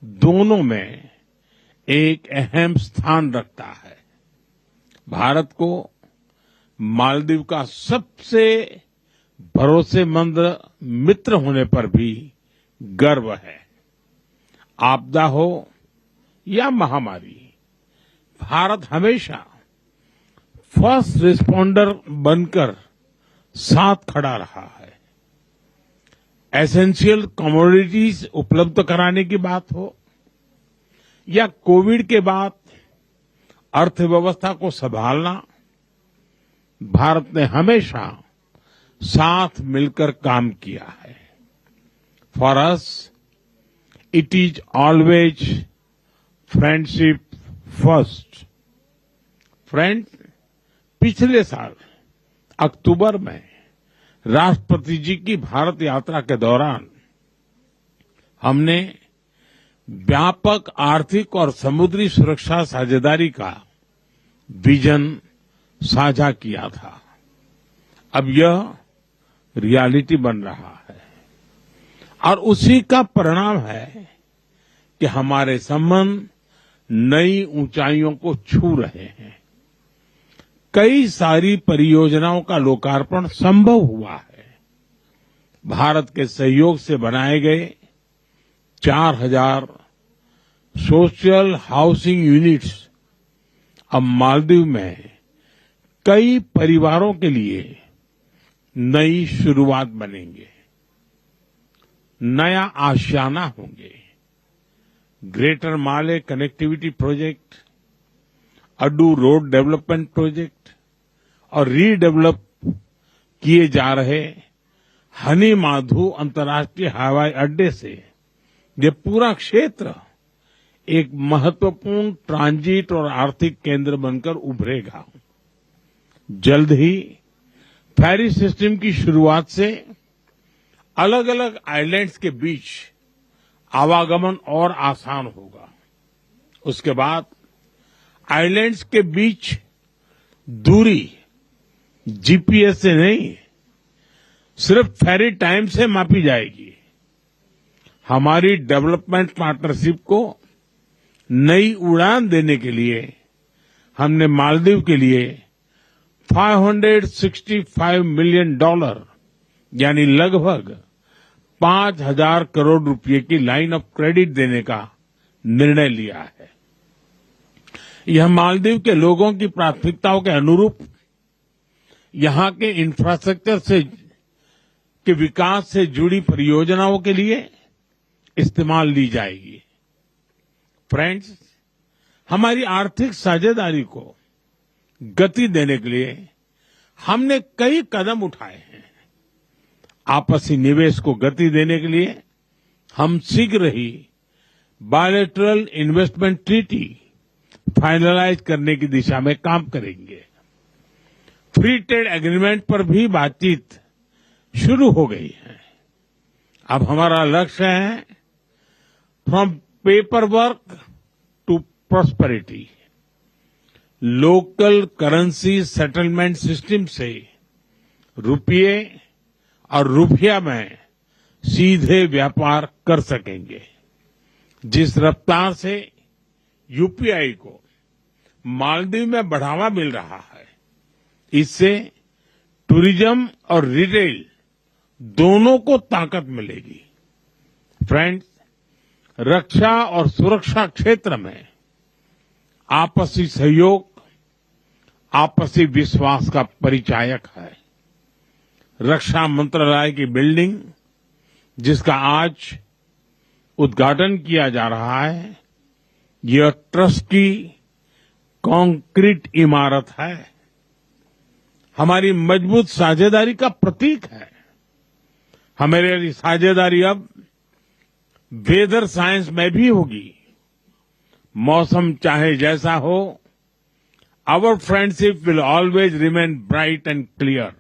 दोनों में एक अहम स्थान रखता है। भारत को मालदीव का सबसे भरोसेमंद मित्र होने पर भी गर्व है। आपदा हो या महामारी, भारत हमेशा फर्स्ट रिस्पॉन्डर बनकर साथ खड़ा रहा है। एसेंशियल कमोडिटीज उपलब्ध कराने की बात हो या कोविड के बाद अर्थव्यवस्था को संभालना, भारत ने हमेशा साथ मिलकर काम किया है। For us it is always friendship first. Friend, पिछले साल अक्टूबर में राष्ट्रपति जी की भारत यात्रा के दौरान हमने व्यापक आर्थिक और समुद्री सुरक्षा साझेदारी का विजन साझा किया था। अब यह रियलिटी बन रहा है और उसी का परिणाम है कि हमारे संबंध नई ऊंचाइयों को छू रहे हैं। कई सारी परियोजनाओं का लोकार्पण संभव हुआ है। भारत के सहयोग से बनाए गए 4000 सोशल हाउसिंग यूनिट्स अब मालदीव में कई परिवारों के लिए नई शुरुआत बनेंगे, नया आशियाना होंगे। Greater Male connectivity project, Addu road development project और रीडेवलप किए जा रहे हनी माधु अंतर्राष्ट्रीय हवाई अड्डे से ये पूरा क्षेत्र एक महत्वपूर्ण ट्रांजिट और आर्थिक केंद्र बनकर उभरेगा। जल्द ही फेरी सिस्टम की शुरुआत से अलग अलग आइलैंड्स के बीच आवागमन और आसान होगा। उसके बाद आइलैंड्स के बीच दूरी जीपीएस से नहीं, सिर्फ फेरी टाइम से मापी जाएगी। हमारी डेवलपमेंट पार्टनरशिप को नई उड़ान देने के लिए हमने मालदीव के लिए $565 मिलियन यानी लगभग 5,000 करोड़ रुपए की लाइन ऑफ क्रेडिट देने का निर्णय लिया है। यह मालदीव के लोगों की प्राथमिकताओं के अनुरूप यहां के इंफ्रास्ट्रक्चर से के विकास से जुड़ी परियोजनाओं के लिए इस्तेमाल ली जाएगी। फ्रेंड्स, हमारी आर्थिक साझेदारी को गति देने के लिए हमने कई कदम उठाए हैं। आपसी निवेश को गति देने के लिए हम शीघ्र ही बायलैटरल इन्वेस्टमेंट ट्रीटी फाइनलाइज करने की दिशा में काम करेंगे। फ्री ट्रेड एग्रीमेंट पर भी बातचीत शुरू हो गई है। अब हमारा लक्ष्य है from paper work to prosperity. Local currency settlement system से रुपये और रुपया में सीधे व्यापार कर सकेंगे। जिस रफ्तार से यूपीआई को मालदीव में बढ़ावा मिल रहा है, इससे टूरिज्म और रिटेल दोनों को ताकत मिलेगी। फ्रेंड्स, रक्षा और सुरक्षा क्षेत्र में आपसी सहयोग आपसी विश्वास का परिचायक है। रक्षा मंत्रालय की बिल्डिंग, जिसका आज उद्घाटन किया जा रहा है, यह ट्रस्ट की कंक्रीट इमारत है। हमारी मजबूत साझेदारी का प्रतीक है। हमारी साझेदारी अब वेदर साइंस में भी होगी। मौसम चाहे जैसा हो, our friendship will always remain bright and clear.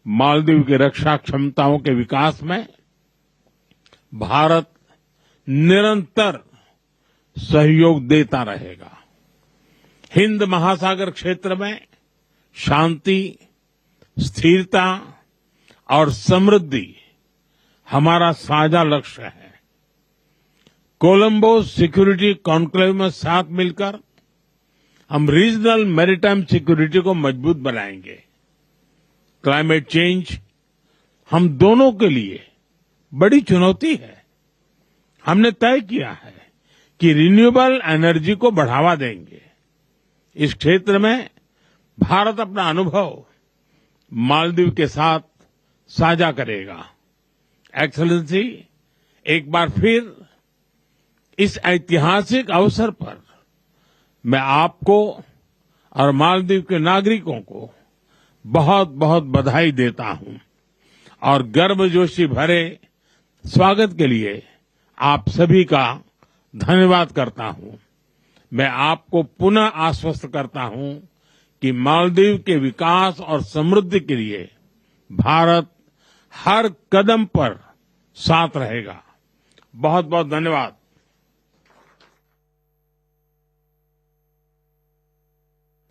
Maldives की रक्षा क्षमताओं के विकास में भारत निरंतर सहयोग देता रहेगा। हिंद महासागर क्षेत्र में शांति, स्थिरता और समृद्धि हमारा साझा लक्ष्य है। कोलंबो सिक्योरिटी कॉन्क्लेव में साथ मिलकर हम रीजनल मैरीटाइम सिक्योरिटी को मजबूत बनाएंगे। क्लाइमेट चेंज हम दोनों के लिए बड़ी चुनौती है। हमने तय किया है कि रिन्यूएबल एनर्जी को बढ़ावा देंगे। इस क्षेत्र में भारत अपना अनुभव मालदीव के साथ साझा करेगा। एक्सेलेंसी, एक बार फिर इस ऐतिहासिक अवसर पर मैं आपको और मालदीव के नागरिकों को बहुत बहुत बधाई देता हूं और गर्मजोशी भरे स्वागत के लिए आप सभी का धन्यवाद करता हूं। मैं आपको पुनः आश्वस्त करता हूं कि मालदीव के विकास और समृद्धि के लिए भारत हर कदम पर साथ रहेगा। बहुत बहुत धन्यवाद।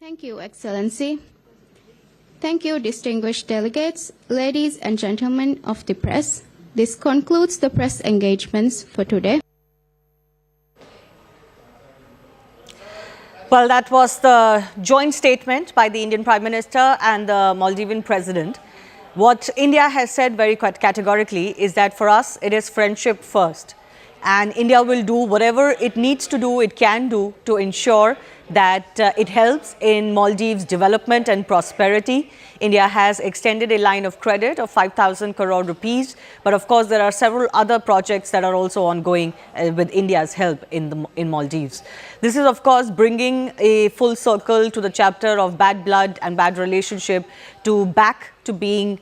Thank you, Excellency. Thank you, distinguished delegates, ladies and gentlemen of the press. This concludes the press engagements for today. Well, that was the joint statement by the Indian Prime Minister and the Maldivian President. What India has said very categorically is that for us, it is friendship first. And India will do whatever it needs to do, it can do to ensure that it helps in Maldives' development and prosperity. India has extended a line of credit of 5,000 crore rupees. But of course, there are several other projects that are also ongoing with India's help in Maldives. This is, of course, bringing a full circle to the chapter of bad blood and bad relationship back to being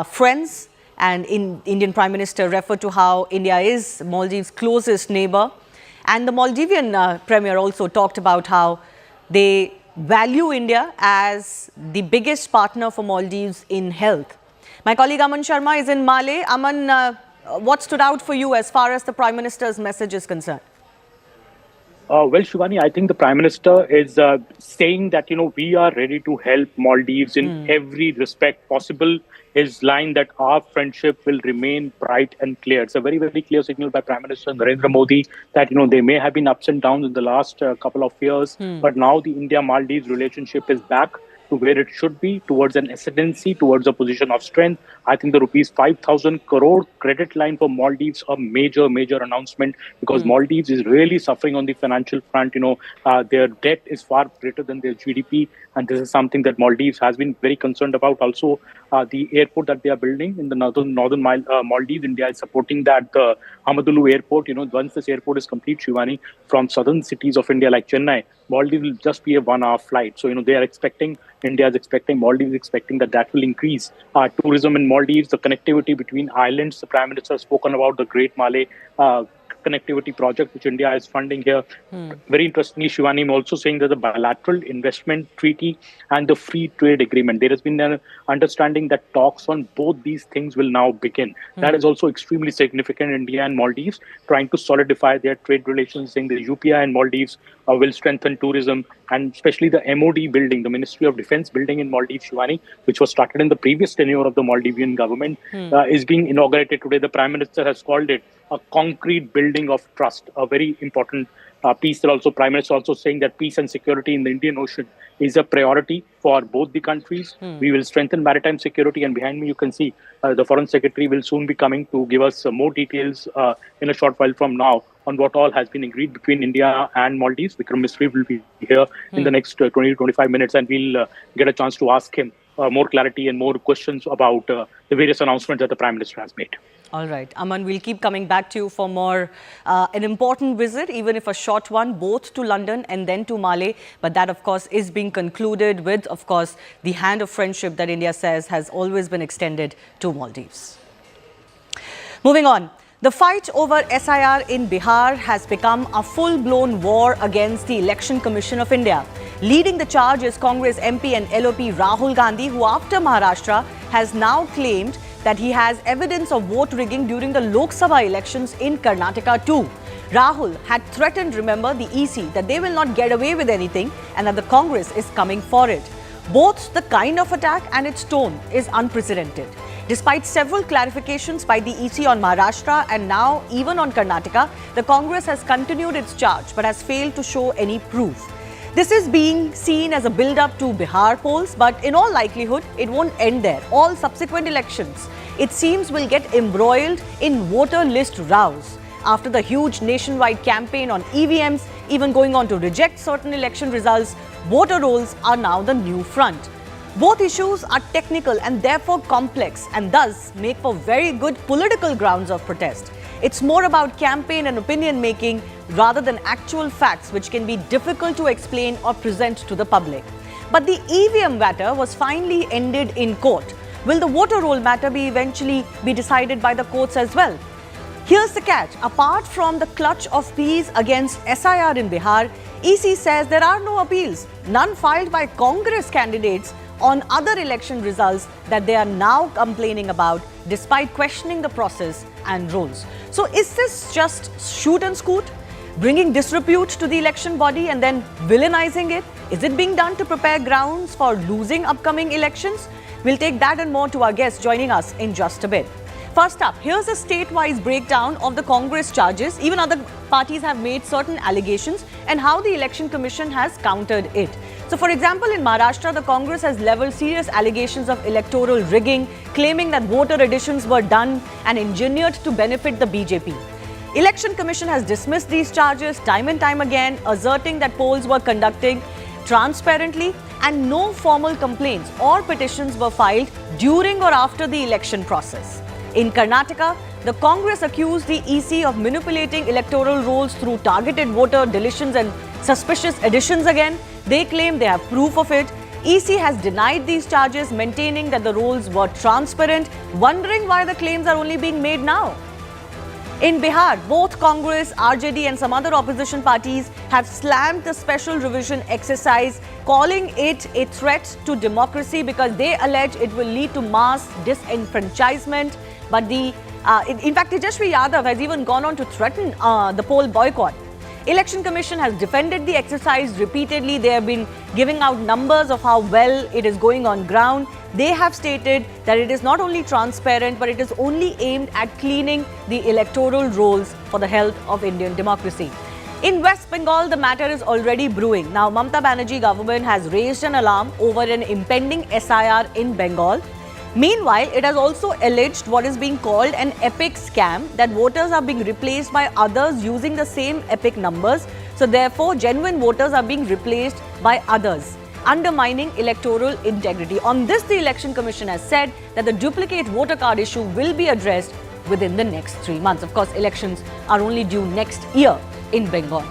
friends. And Indian Prime Minister referred to how India is Maldives' closest neighbor. And the Maldivian Premier also talked about how they value India as the biggest partner for Maldives in health. My colleague Aman Sharma is in Malé. Aman, what stood out for you as far as the Prime Minister's message is concerned? Well, Shivani, I think the Prime Minister is saying that, we are ready to help Maldives in every respect possible. His line that our friendship will remain bright and clear. It's a very, very clear signal by Prime Minister Narendra Modi that, there may have been ups and downs in the last couple of years, but now the India-Maldives relationship is back to where it should be, towards an ascendancy, towards a position of strength. I think the rupees 5,000 crore credit line for Maldives, a major, major announcement, because Maldives is really suffering on the financial front. Their debt is far greater than their GDP. And this is something that Maldives has been very concerned about. Also, the airport that they are building in the northern Maldives, India is supporting that. The Hamadulu airport, once this airport is complete, Shivani, from southern cities of India like Chennai, Maldives will just be a 1-hour flight. So, they are expecting, India is expecting, Maldives is expecting that will increase tourism in Maldives, the connectivity between islands. The Prime Minister has spoken about the Great Malay connectivity project, which India is funding here. Very interestingly, Shivani, I'm also saying that the bilateral investment treaty and the free trade agreement, there has been an understanding that talks on both these things will now begin. That is also extremely significant. India and Maldives trying to solidify their trade relations, saying the UPI and Maldives will strengthen tourism, and especially the MOD building, the Ministry of Defense building in Maldives, Shivani, which was started in the previous tenure of the Maldivian government, is being inaugurated today. The Prime Minister has called it a concrete building of trust, a very important piece. That also, Prime Minister also saying that peace and security in the Indian Ocean is a priority for both the countries. We will strengthen maritime security, and behind me you can see the Foreign Secretary will soon be coming to give us more details in a short while from now on what all has been agreed between India and Maldives. Vikram Misri will be here in the next 20 to 25 minutes, and we'll get a chance to ask him more clarity and more questions about the various announcements that the Prime Minister has made. All right. Aman, we'll keep coming back to you for more, an important visit, even if a short one, both to London and then to Malé. But that, of course, is being concluded with, of course, the hand of friendship that India says has always been extended to Maldives. Moving on. The fight over SIR in Bihar has become a full-blown war against the Election Commission of India. Leading the charge is Congress MP and LOP Rahul Gandhi, who after Maharashtra has now claimed that he has evidence of vote rigging during the Lok Sabha elections in Karnataka too. Rahul had threatened, remember, the EC that they will not get away with anything and that the Congress is coming for it. Both the kind of attack and its tone is unprecedented. Despite several clarifications by the EC on Maharashtra and now even on Karnataka, the Congress has continued its charge but has failed to show any proof. This is being seen as a build-up to Bihar polls, but in all likelihood, it won't end there. All subsequent elections, it seems, will get embroiled in voter list rows. After the huge nationwide campaign on EVMs, even going on to reject certain election results, voter rolls are now the new front. Both issues are technical and therefore complex and thus make for very good political grounds of protest. It's more about campaign and opinion making rather than actual facts which can be difficult to explain or present to the public. But the EVM matter was finally ended in court. Will the voter roll matter eventually be decided by the courts as well? Here's the catch. Apart from the clutch of pleas against SIR in Bihar, EC says there are no appeals, none filed by Congress candidates on other election results that they are now complaining about despite questioning the process and rules. So is this just shoot and scoot? Bringing disrepute to the election body and then villainizing it? Is it being done to prepare grounds for losing upcoming elections? We'll take that and more to our guests joining us in just a bit. First up, here's a state-wise breakdown of the Congress charges. Even other parties have made certain allegations and how the Election Commission has countered it. So, for example, in Maharashtra, the Congress has leveled serious allegations of electoral rigging, claiming that voter additions were done and engineered to benefit the BJP. Election Commission has dismissed these charges time and time again, asserting that polls were conducted transparently and no formal complaints or petitions were filed during or after the election process. In Karnataka, the Congress accused the EC of manipulating electoral rolls through targeted voter deletions and suspicious additions again. They claim they have proof of it. EC has denied these charges, maintaining that the rolls were transparent, wondering why the claims are only being made now. In Bihar, both Congress, RJD and some other opposition parties have slammed the special revision exercise, calling it a threat to democracy because they allege it will lead to mass disenfranchisement. But in fact, Tejashwi Yadav has even gone on to threaten the poll boycott. Election Commission has defended the exercise repeatedly. They have been giving out numbers of how well it is going on ground. They have stated that it is not only transparent, but it is only aimed at cleaning the electoral rolls for the health of Indian democracy. In West Bengal, the matter is already brewing. Now, Mamata Banerjee government has raised an alarm over an impending SIR in Bengal. Meanwhile, it has also alleged what is being called an epic scam, that voters are being replaced by others using the same epic numbers. So therefore, genuine voters are being replaced by others, undermining electoral integrity. On this, the Election Commission has said that the duplicate voter card issue will be addressed within the next 3 months. Of course, elections are only due next year in Bengal.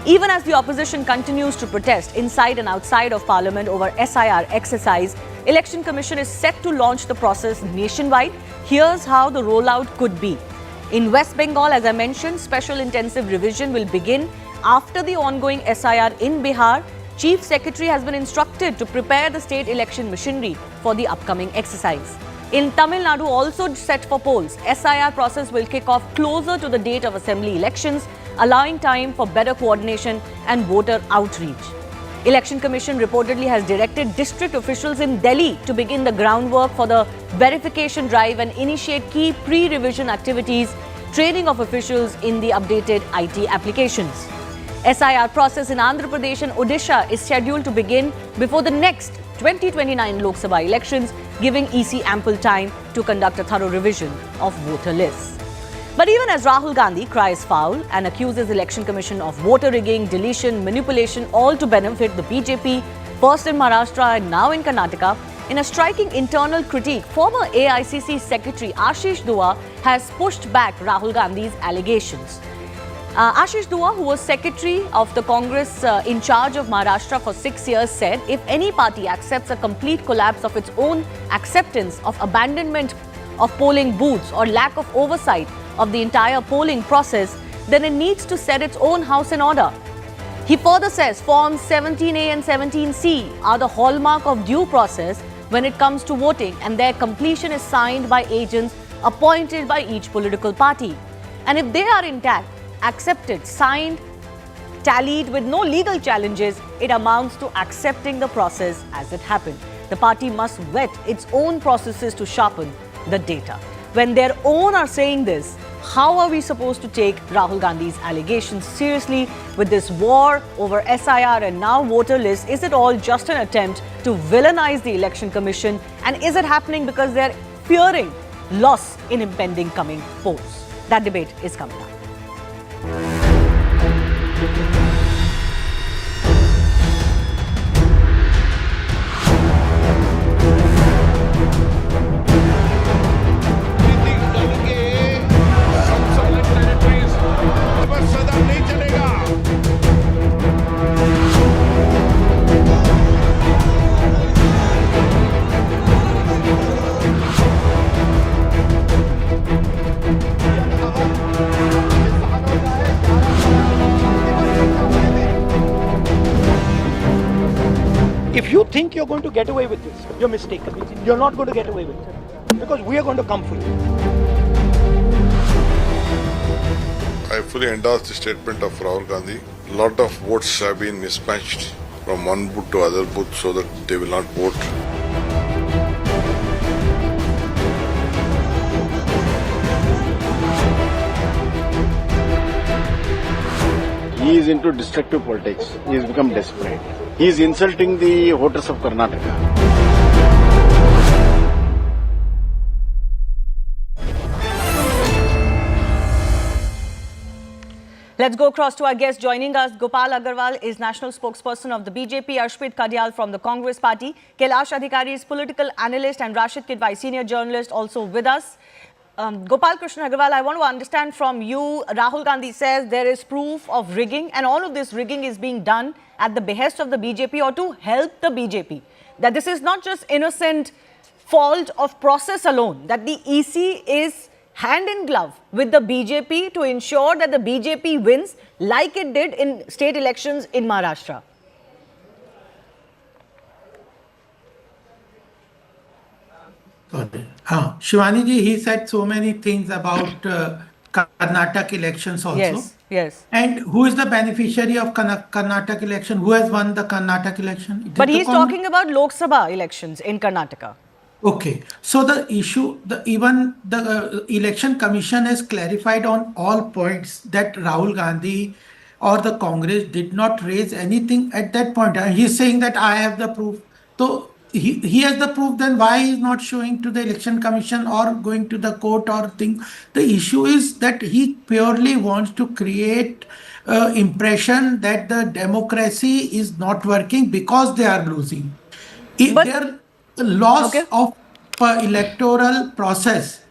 Even as the opposition continues to protest inside and outside of Parliament over SIR exercise, Election Commission is set to launch the process nationwide. Here's how the rollout could be. In West Bengal, as I mentioned, special intensive revision will begin after the ongoing SIR in Bihar. Chief Secretary has been instructed to prepare the state election machinery for the upcoming exercise. In Tamil Nadu, also set for polls, SIR process will kick off closer to the date of assembly elections, allowing time for better coordination and voter outreach. Election Commission reportedly has directed district officials in Delhi to begin the groundwork for the verification drive and initiate key pre-revision activities, training of officials in the updated IT applications. SIR process in Andhra Pradesh and Odisha is scheduled to begin before the next 2029 Lok Sabha elections, giving EC ample time to conduct a thorough revision of voter lists. But even as Rahul Gandhi cries foul and accuses Election Commission of voter rigging, deletion, manipulation, all to benefit the BJP, first in Maharashtra and now in Karnataka, in a striking internal critique, former AICC Secretary Ashish Dua has pushed back Rahul Gandhi's allegations. Ashish Dua, who was Secretary of the Congress in charge of Maharashtra for 6 years, said if any party accepts a complete collapse of its own acceptance of abandonment of polling booths or lack of oversight of the entire polling process, then it needs to set its own house in order. He further says Forms 17A and 17C are the hallmark of due process when it comes to voting, and their completion is signed by agents appointed by each political party. And if they are intact, accepted, signed, tallied with no legal challenges, it amounts to accepting the process as it happened. The party must vet its own processes to sharpen the data. When their own are saying this, how are we supposed to take Rahul Gandhi's allegations seriously with this war over SIR and now voter list? Is it all just an attempt to villainize the Election Commission? And is it happening because they're fearing loss in impending coming polls? That debate is coming up. If you think you're going to get away with this, you're mistaken. You're not going to get away with it because we are going to come for you. I fully endorse the statement of Rahul Gandhi. A lot of votes have been mismatched from one booth to other booth so that they will not vote. He is into destructive politics. He has become desperate. He is insulting the voters of Karnataka. Let's go across to our guest joining us. Gopal Agarwal is national spokesperson of the BJP, Arshpreet Kadyal from the Congress Party, Kailash Adhikari is political analyst, and Rashid Kidwai, senior journalist, also with us. Gopal Krishna Agarwal, I want to understand from you, Rahul Gandhi says there is proof of rigging and all of this rigging is being done at the behest of the BJP or to help the BJP. That this is not just innocent fault of process alone, that the EC is hand in glove with the BJP to ensure that the BJP wins like it did in state elections in Maharashtra. Shivani ji, he said so many things about Karnataka elections also. Yes, yes. And who is the beneficiary of Karnataka election? Who has won the Karnataka election? But he's talking about Lok Sabha elections in Karnataka. Okay. So the issue, even the election commission has clarified on all points that Rahul Gandhi or the Congress did not raise anything at that point. He's saying that I have the proof. So he has the proof, then why he is not showing to the election commission or going to the court or thing? The issue is that he purely wants to create impression that the democracy is not working because they are losing. If their loss of electoral process,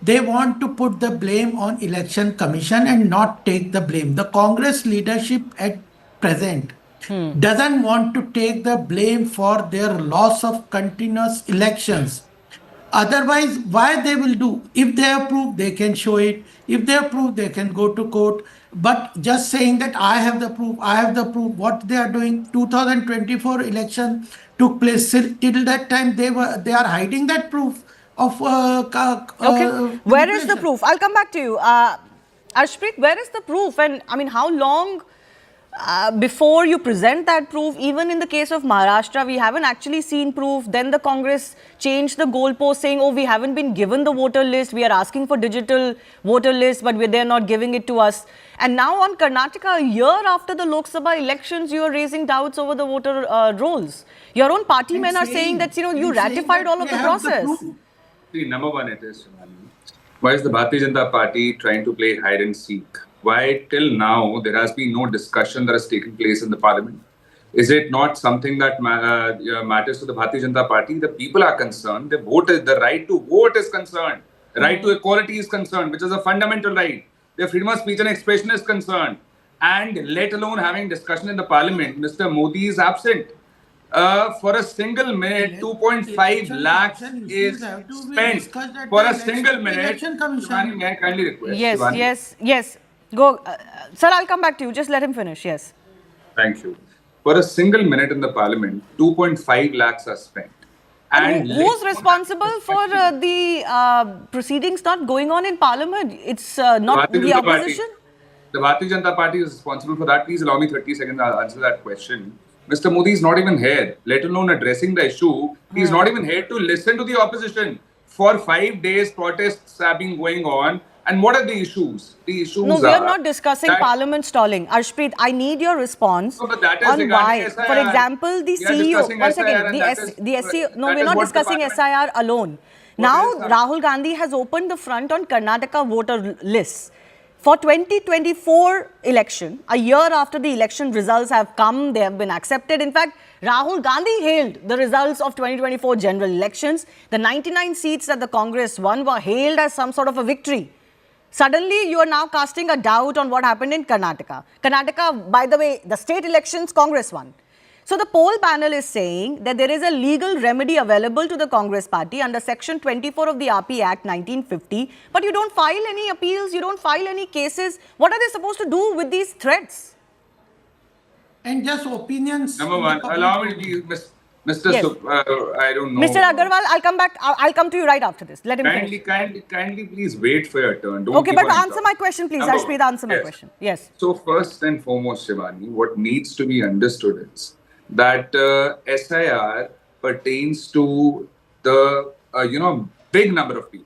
they want to put the blame on election commission and not take the blame. The Congress leadership at present doesn't want to take the blame for their loss of continuous elections. Otherwise, why they will do? If they have proof, they can show it. If they have proof, they can go to court. But just saying that I have the proof, I have the proof, what they are doing, 2024 election took place. Till that time, they are hiding that proof of. Okay, where is the proof? I'll come back to you. Arshpreet, where is the proof? And I mean, how long before you present that proof? Even in the case of Maharashtra, we haven't actually seen proof. Then the Congress changed the goalpost saying, oh, we haven't been given the voter list. We are asking for digital voter list, but they're not giving it to us. And now on Karnataka, a year after the Lok Sabha elections, you are raising doubts over the voter rolls. Your own party men are saying that, you ratified all of the process. See, number one, it is, why is the Bharatiya Janata Party trying to play hide and seek? Why till now there has been no discussion that has taken place in the parliament? Is it not something that matters to the Bharatiya Janata Party? The people are concerned. The right to vote is concerned. The right to equality is concerned, which is a fundamental right. Their freedom of speech and expression is concerned. And let alone having discussion in the parliament, Mr. Modi is absent. For a single minute, 2.5 lakhs is spent. For a single minute, Shivani, may I kindly request? Yes, Shivani. yes. Go. Sir, I'll come back to you. Just let him finish. Yes. Thank you. For a single minute in the parliament, 2.5 lakhs are spent. And who's responsible for the proceedings not going on in parliament? It's not the opposition? The Bharatiya Janata Party is responsible for that. Please allow me 30 seconds to answer that question. Mr. Modi is not even here, let alone addressing the issue. He is not even here to listen to the opposition. For 5 days, protests have been going on. And what are the issues? The issues No, are... we are not discussing that- Parliament stalling. Arshpreet, I need your response No, but that is on regarding why. SIR. For example, the We are CEO... discussing One SIR second. and The SC... No, that we're is not what the discussing Parliament- SIR alone. What Now, is that? Rahul Gandhi has opened the front on Karnataka voter lists. For 2024 election, a year after the election results have come, they have been accepted. In fact, Rahul Gandhi hailed the results of 2024 general elections. The 99 seats that the Congress won were hailed as some sort of a victory. Suddenly, you are now casting a doubt on what happened in Karnataka. Karnataka, by the way, the state elections, Congress won. So the poll panel is saying that there is a legal remedy available to the Congress party under Section 24 of the RP Act 1950, but you don't file any appeals, you don't file any cases. What are they supposed to do with these threats? And just opinions. Number one, allow me to be... Mr. Yes. I don't know. Mr. Agarwal, I'll come back. I'll come to you right after this. Let him finish. Kindly, please wait for your turn. Don't Okay, keep but on answer interrupting. my question, please. Number Arshpreet, one. answer my Yes. question. Yes. So first and foremost, Shivani, what needs to be understood is that SIR pertains to the, big number of people.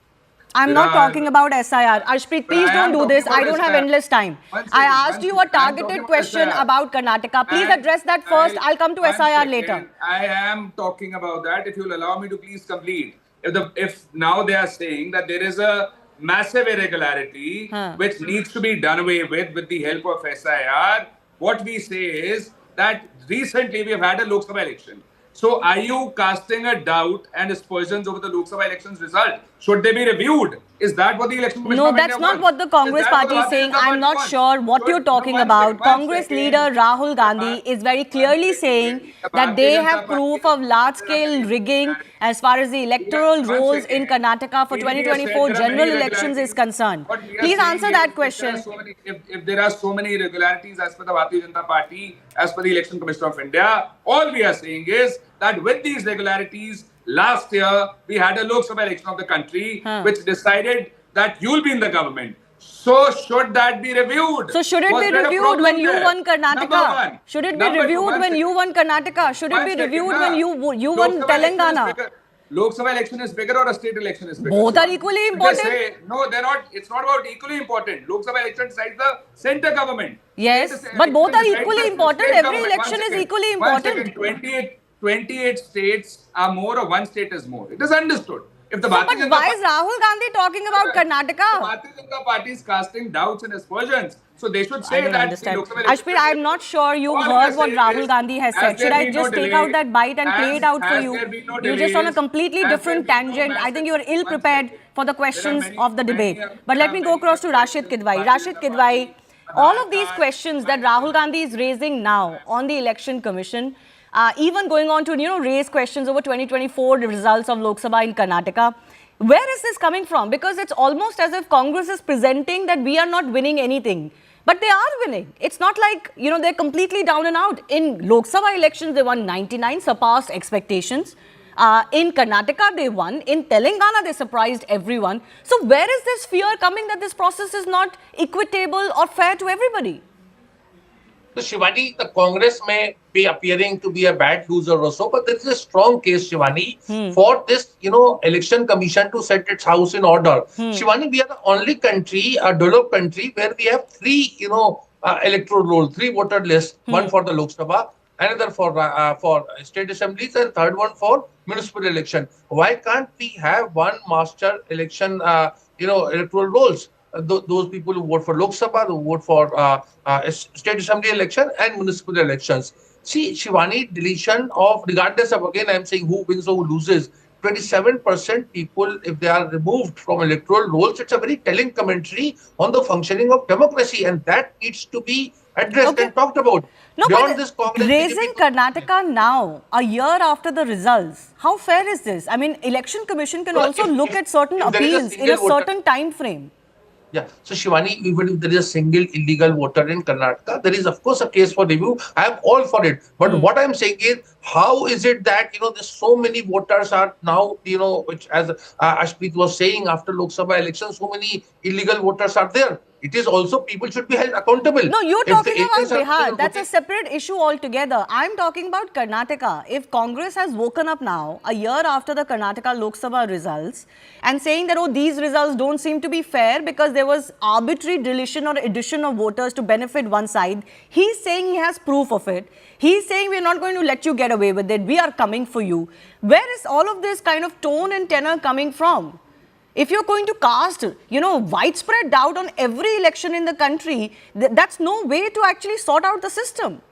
I'm There not are- talking about SIR. Arshpreet, please I don't am do talking this. about I don't have SIR. endless time. One I second, asked one you a second. I'm targeted talking question about SIR. about Karnataka. Please And address that first. I'll come to one SIR second. later. I am talking about that. If you'll allow me to please complete. If now they are saying that there is a massive irregularity which needs to be done away with the help of SIR, what we say is that recently we have had a Lok Sabha election. So are you casting a doubt and aspersions over the Lok Sabha elections result? Should they be reviewed? Is that what the election commission No, of that's India not wants? what the Congress Is that what party the is saying. Bharatiya Janata I'm not Party sure what wants? you're No, talking one about. second, one Congress second. leader Rahul Gandhi is very clearly saying that they have proof of large-scale rigging as far as the electoral rolls in Karnataka for 2024 general elections is concerned. Please answer that question. If there are so many irregularities as per the Bharatiya Janata Party, as per the Election Commission of India, all we are saying is that with these regularities, last year we had a Lok Sabha election of the country which decided that you'll be in the government. So should that be reviewed? So should it Was be there a reviewed problem when you there? won Number Karnataka? one. Should it be Number two, reviewed one when you second. won Karnataka? Should it One be second, reviewed na. when you Lok won Sabha election is Telangana? bigger. Lok Sabha election is bigger or a state election is bigger? Both are Shivani? equally If they important. say, no, they're not. It's not about equally important. Lok Sabha election decides the center government. Yes, State but both are election decides equally the important. state Every government. election One is second. equally One important. second. 28 states are more or one state is more. It is understood. If the So, Bharatiya but Janata why is Rahul Gandhi talking about The Karnataka? Bharatiya Janata Party is casting doubts and aspersions. So they should I say don't that understand. the Lok Sabha election- Ashpreet, I'm not sure you All we heard are what saying Rahul is, Gandhi has said. has Should there I been just no take delay? out that bite and play it out for Has you? there been no You're just on a delays? completely Has there different been no tangent. I think you're massive- ill prepared for the questions many- of the debate. many- But let me go across to Rashid Kidwai. Rashid Kidwai, all of these questions that Rahul Gandhi is raising now on the election commission, even going on to raise questions over 2024 results of Lok Sabha in Karnataka. Where is this coming from? Because it's almost as if Congress is presenting that we are not winning anything. But they are winning. It's not like, they're completely down and out. In Lok Sabha elections, they won 99, surpassed expectations. In Karnataka, they won. In Telangana, they surprised everyone. So where is this fear coming that this process is not equitable or fair to everybody? So Shivani, the Congress may be appearing to be a bad loser or so, but there is a strong case, Shivani, for this, election commission to set its house in order. Shivani, we are the only country, a developed country, where we have three, electoral rolls, three voter lists, one for the Lok Sabha, another for state assemblies, and third one for municipal election. Why can't we have one master election, electoral rolls? Those people who vote for Lok Sabha, who vote for state assembly election and municipal elections. See, Shivani, deletion of, regardless of, again, I'm saying who wins or who loses, 27% people, if they are removed from electoral rolls, it's a very telling commentary on the functioning of democracy, and that needs to be addressed and talked about. No, Beyond but this, Congress raising Karnataka now, a year after the results, how fair is this? I mean, Election Commission can also look at certain if there is a appeals in a single voter- certain time frame. Yeah. So Shivani, even if there is a single illegal voter in Karnataka, there is of course a case for review. I am all for it. But what I'm saying is, how is it that, there's so many voters are now, which as Ashpreet was saying, after Lok Sabha elections, so many illegal voters are there. It is also people should be held accountable. No, you're If the talking about agents are Bihar. That's a voting- separate issue altogether. I'm talking about Karnataka. If Congress has woken up now, a year after the Karnataka Lok Sabha results, and saying that, oh, these results don't seem to be fair because there was arbitrary deletion or addition of voters to benefit one side, he's saying he has proof of it. He's saying we're not going to let you get away with it. We are coming for you. Where is all of this kind of tone and tenor coming from? If you're going to cast, widespread doubt on every election in the country, that's no way to actually sort out the system.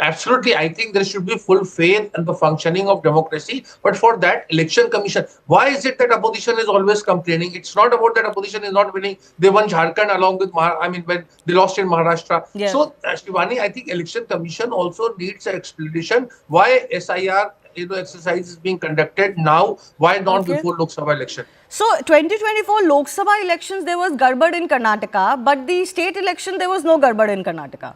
Absolutely, I think there should be full faith in the functioning of democracy. But for that, election commission, why is it that opposition is always complaining? It's not about that opposition is not winning. They won Jharkhand along with, when they lost in Maharashtra. Yeah. So, Shivani, I think election commission also needs an explanation why SIR exercise is being conducted now. Why not before Lok Sabha election? So, 2024 Lok Sabha elections, there was garbad in Karnataka, but the state election, there was no garbad in Karnataka.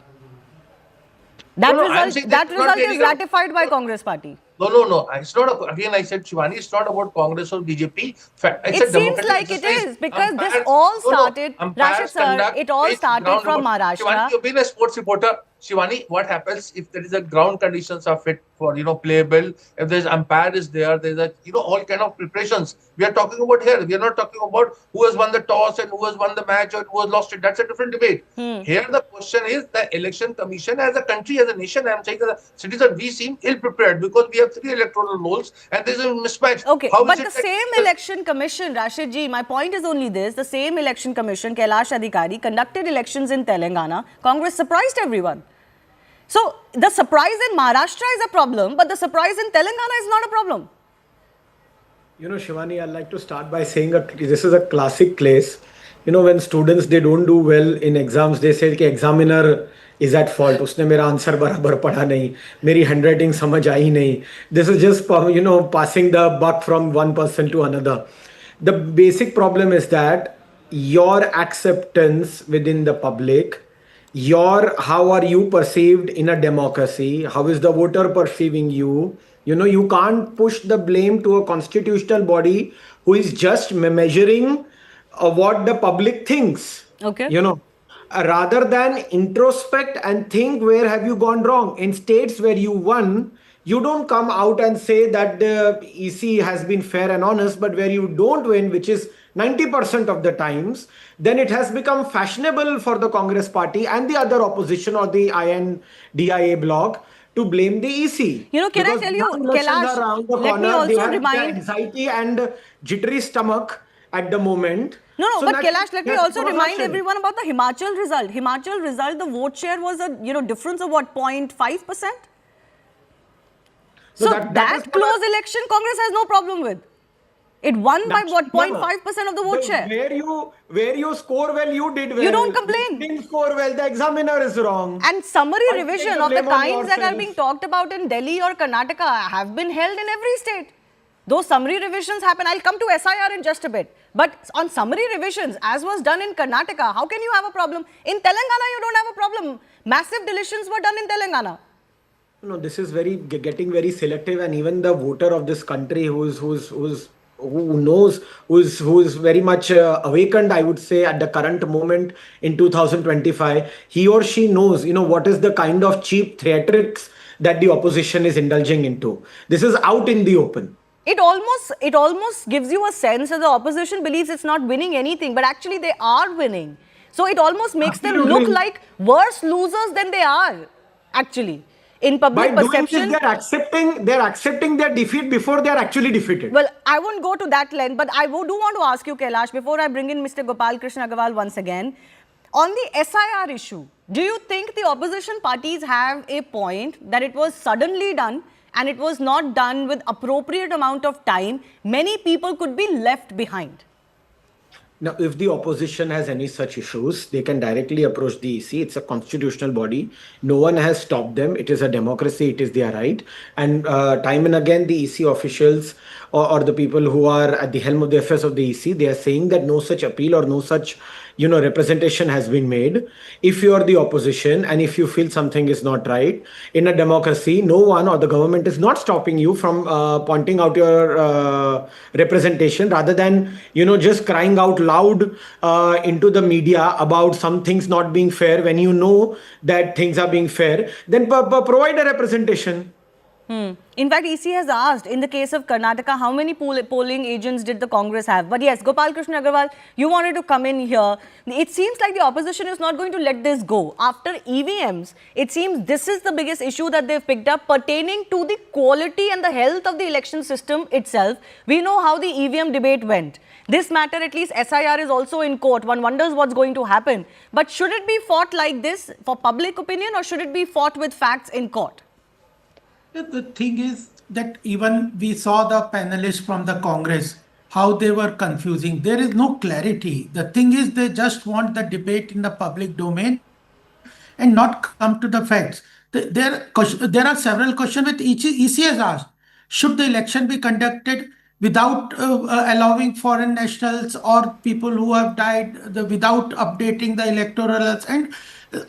That result is ratified by Congress party. No. It's not. Again, I said, Shivani, it's not about Congress or BJP. It seems like it is because this all started, Rashid sir, it all started from Maharashtra. Shivani, you've been a sports reporter. Shivani, what happens if there is a ground conditions are fit for, playable, if there's umpire is there, there's all kind of preparations. We are talking about here. We are not talking about who has won the toss and who has won the match or who has lost it. That's a different debate. Here the question is the election commission as a country, as a nation, I'm saying as a citizen, we seem ill-prepared because we have 3 electoral rolls and there's a mismatch. Okay, but the same election commission, Rashid ji, my point is only this, the same election commission, Kailash Adhikari, conducted elections in Telangana. Congress surprised everyone. So, the surprise in Maharashtra is a problem, but the surprise in Telangana is not a problem. Shivani, I'd like to start by saying this is a classic case. When students, they don't do well in exams, they say कि examiner is at fault. उसने मेरा answer बराबर पढ़ा नहीं, मेरी handwriting समझ आई नहीं. This is just, passing the buck from one person to another. The basic problem is that your acceptance within the public, how are you perceived in a democracy? How is the voter perceiving you? You can't push the blame to a constitutional body who is just measuring what the public thinks. Okay. Rather than introspect and think where have you gone wrong. In states where you won, you don't come out and say that the EC has been fair and honest, but where you don't win, which is 90% of the times, then it has become fashionable for the Congress party and the other opposition or the INDIA bloc to blame the EC. Can I tell you, Kailash, let me also remind... anxiety and jittery stomach at the moment. No, but Kailash, let me also remind everyone about the Himachal result. Himachal result, the vote share was a difference of what, 0.5%? So that close election, Congress has no problem with. It won by what, 0.5% of the vote share. Where you score well, you did well. You don't complain. You didn't score well, the examiner is wrong. And summary revision of the kinds that are being talked about in Delhi or Karnataka have been held in every state. Those summary revisions happen. I'll come to SIR in just a bit. But on summary revisions, as was done in Karnataka, how can you have a problem? In Telangana, you don't have a problem. Massive deletions were done in Telangana. No, this is getting very selective, and even the voter of this country who is very much awakened, I would say, at the current moment in 2025, he or she knows, what is the kind of cheap theatrics that the opposition is indulging into. This is out in the open. It almost gives you a sense that the opposition believes it's not winning anything, but actually they are winning. So it almost makes them look like worse losers than they are, actually. In public perception, they're accepting their defeat before they are actually defeated. Well, I won't go to that length, but I do want to ask you, Kailash, before I bring in Mr. Gopal Krishna Agarwal once again, on the SIR issue, do you think the opposition parties have a point that it was suddenly done and it was not done with appropriate amount of time? Many people could be left behind. Now, if the opposition has any such issues, they can directly approach the EC. It's a constitutional body. No one has stopped them. It is a democracy. It is their right. And time and again, the EC officials or the people who are at the helm of the affairs of the EC, they are saying that no such appeal or no such representation has been made. If you are the opposition and if you feel something is not right, in a democracy, no one or the government is not stopping you from pointing out your representation, rather than, just crying out loud into the media about some things not being fair when you know that things are being fair. Then provide a representation. In fact, EC has asked, in the case of Karnataka, how many polling agents did the Congress have? But yes, Gopal Krishna Agarwal, you wanted to come in here. It seems like the opposition is not going to let this go. After EVMs, it seems this is the biggest issue that they've picked up pertaining to the quality and the health of the election system itself. We know how the EVM debate went. This matter, at least SIR is also in court. One wonders what's going to happen. But should it be fought like this for public opinion, or should it be fought with facts in court? The thing is that even we saw the panelists from the Congress, how they were confusing. There is no clarity. The thing is, they just want the debate in the public domain and not come to the facts. There are several questions which EC has asked. Should the election be conducted without allowing foreign nationals or people who have died, without updating the electoral rolls? And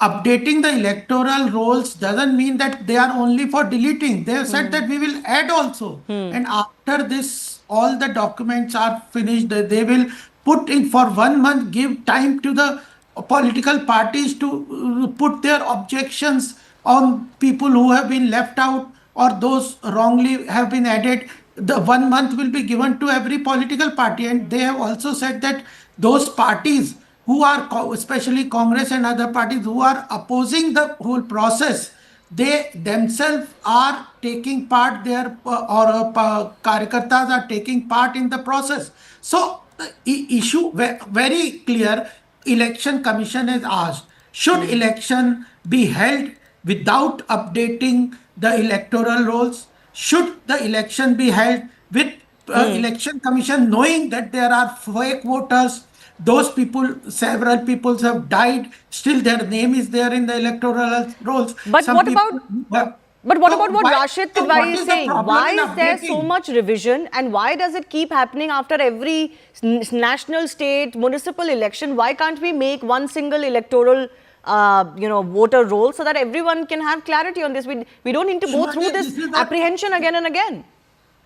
updating the electoral rolls doesn't mean that they are only for deleting. They have said that we will add also. And after this, all the documents are finished. They will put in for 1 month, give time to the political parties to put their objections on people who have been left out or those wrongly have been added. The 1 month will be given to every political party. And they have also said that those parties who are, especially Congress and other parties who are opposing the whole process, they themselves are taking part there, or Karyakartas are taking part in the process. So the issue very clear. Election Commission has asked, should election be held without updating the electoral rolls? Should the election be held with Election Commission knowing that there are fake voters? Those people, several people have died, still their name is there in the electoral rolls. But what about what Rashid Tidwai is saying? Why is there so much revision, and why does it keep happening after every national, state, municipal election? Why can't we make one single electoral voter roll so that everyone can have clarity on this? We don't need to go through this apprehension again and again.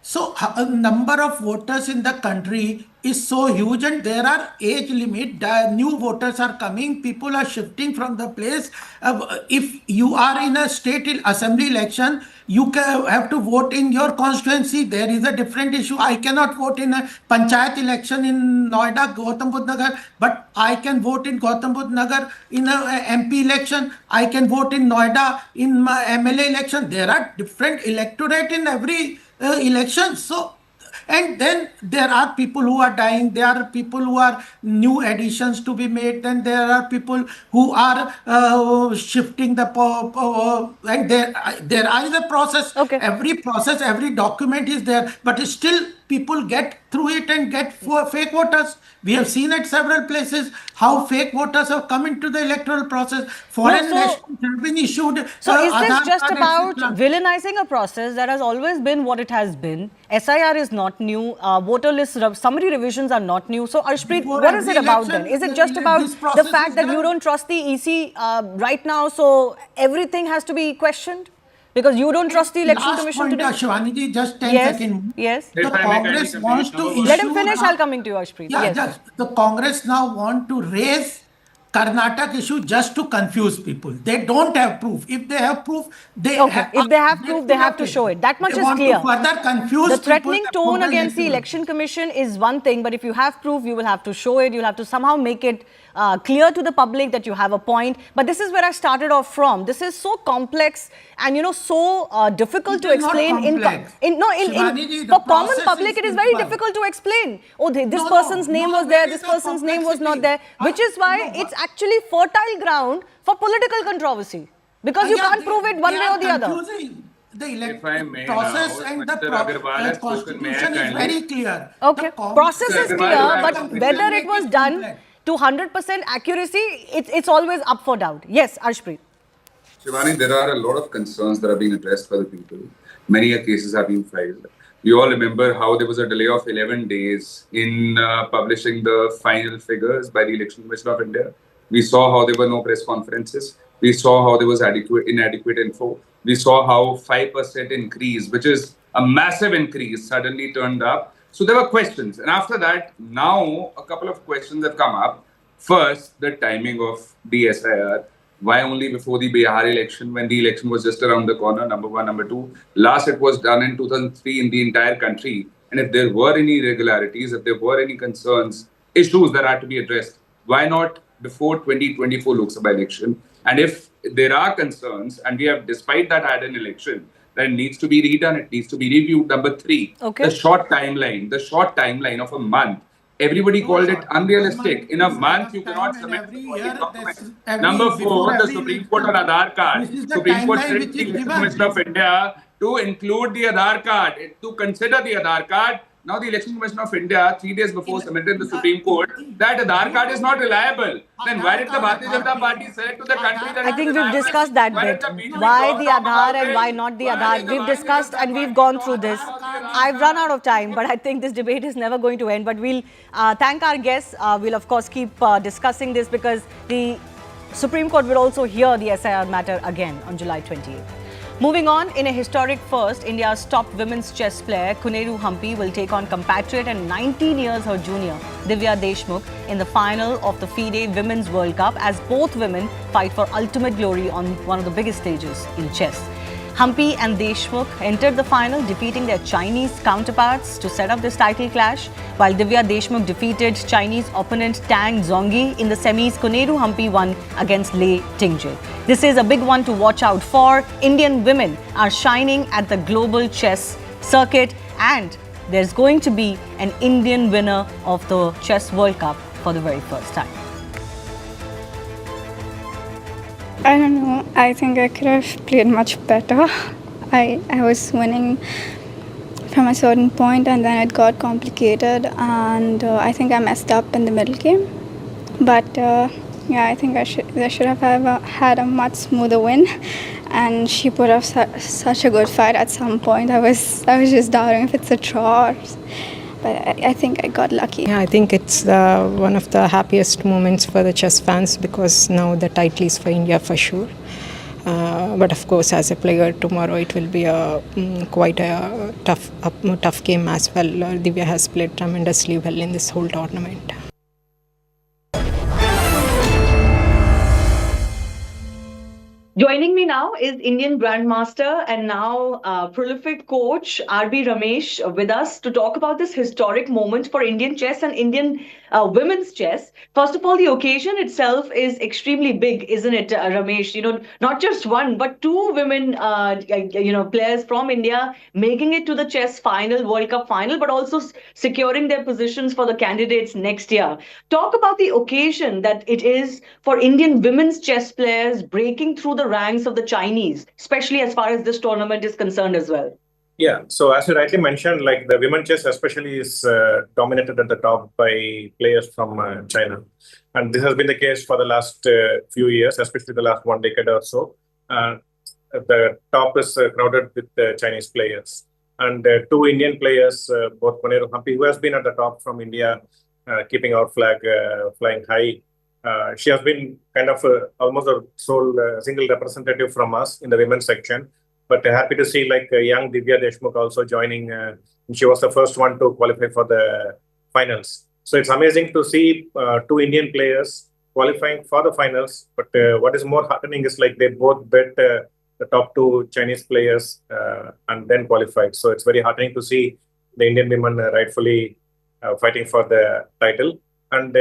So a number of voters in the country is so huge, and there are age limit. New voters are coming. People are shifting from the place. If you are in a state assembly election, you have to vote in your constituency. There is a different issue. I cannot vote in a panchayat election in Noida, Gautam Budh Nagar, but I can vote in Gautam Budh Nagar in a MP election. I can vote in Noida in my MLA election. There are different electorate in every election. So, and then there are people who are dying, there are people who are new additions to be made, then there are people who are shifting the and there is a process. Every process, every document is there, but still people get through it and get fake voters. We have seen at several places how fake voters have come into the electoral process. Foreign nationals have been issued. So is this just about villainizing a process that has always been what it has been? SIR is not new. Voter list summary revisions are not new. So Arshpreet, what is it about then? Is it just about the fact that you don't trust the EC right now, so everything has to be questioned? Because you don't trust the Election Commission today? Shivani ji, just 10 seconds. Yes. The Congress wants to issue... Let him finish, I'll coming to you, Arshpreet. Yeah, yes. The Congress now want to raise Karnataka issue just to confuse people. They don't have proof. If they have proof, if they have proof, they have to show it. That much is clear. Further confuse the threatening tone against the Election Commission is one thing, but if you have proof, you will have to show it. You'll have to somehow make it clear to the public that you have a point. But this is where I started off from. This is so complex and so difficult to explain. For common public, it is very difficult to explain. Oh, this person's name was there, this person's name was not there, which is why it's actually fertile ground for political controversy, because you can't prove it one way or the other. The electoral process and the constitution is very clear. Okay, process is clear, but whether it was done to 100% accuracy, it's always up for doubt. Yes, Arshpreet. Shivani, there are a lot of concerns that are being addressed by the people. Many cases have been filed. We all remember how there was a delay of 11 days in publishing the final figures by the Election Commission of India. We saw how there were no press conferences. We saw how there was inadequate info. We saw how 5% increase, which is a massive increase, suddenly turned up. So there were questions. And after that, now a couple of questions have come up. First, the timing of the SIR. Why only before the Bihar election when the election was just around the corner? Number one. Number two, last it was done in 2003 in the entire country. And if there were any irregularities, if there were any concerns, issues that had to be addressed, why not before 2024 Lok Sabha election? And if there are concerns, and we have, despite that, had an election, then it needs to be redone, it needs to be reviewed. Number three, the short timeline of a month. Everybody called it unrealistic. In a month, you cannot submit the document. Number four, the Supreme Court on Aadhaar card. Supreme Court said the Election Commission of India to include the Aadhaar card, to consider the Aadhaar card. Now the Election Commission of India, 3 days before, submitted the Supreme Court that Aadhaar card is not reliable. Then why did the Bharatiya Janata Party say to the country that I think we've discussed that bit. Why the Aadhaar and why not the Aadhaar? We've discussed and we've gone through this. I've run out of time, but I think this debate is never going to end. But we'll thank our guests. We'll, of course, keep discussing this because the Supreme Court will also hear the SIR matter again on July 28th. Moving on, in a historic first, India's top women's chess player Koneru Humpy will take on compatriot and 19 years her junior Divya Deshmukh in the final of the Fide Women's World Cup as both women fight for ultimate glory on one of the biggest stages in chess. Humpy and Deshmukh entered the final, defeating their Chinese counterparts to set up this title clash, while Divya Deshmukh defeated Chinese opponent Tang Zongyi in the semis. Koneru Humpy won against Lei Tingjie. This is a big one to watch out for. Indian women are shining at the global chess circuit, and there's going to be an Indian winner of the Chess World Cup for the very first time. I don't know. I think I could have played much better. I was winning from a certain point and then it got complicated and I think I messed up in the middle game. But yeah, I think I should have had a much smoother win. And she put up such a good fight at some point. I was just doubting if it's a draw. But I think I got lucky. Yeah, I think it's one of the happiest moments for the chess fans because now the title is for India for sure. But of course, as a player, tomorrow it will be quite a tough game as well. Divya has played tremendously well in this whole tournament. Joining me now is Indian Grandmaster and now prolific coach R.B. Ramesh with us to talk about this historic moment for Indian chess and Indian women's chess. First of all, the occasion itself is extremely big, isn't it, Ramesh? You know, not just one, but two women, players from India making it to the chess final, World Cup final, but also securing their positions for the candidates next year. Talk about the occasion that it is for Indian women's chess players breaking through the ranks of the Chinese, especially as far as this tournament is concerned as well. Yeah, so as you rightly mentioned, like the women chess especially is dominated at the top by players from China. And this has been the case for the last few years, especially the last 1 decade or so. The top is crowded with Chinese players. And two Indian players, both Koneru Humpy, who has been at the top from India, keeping our flag flying high. She has been kind of almost a sole single representative from us in the women's section. But happy to see like young Divya Deshmukh also joining. She was the first one to qualify for the finals. So it's amazing to see two Indian players qualifying for the finals. But what is more heartening is like they both bet the top two Chinese players and then qualified. So it's very heartening to see the Indian women rightfully fighting for the title. And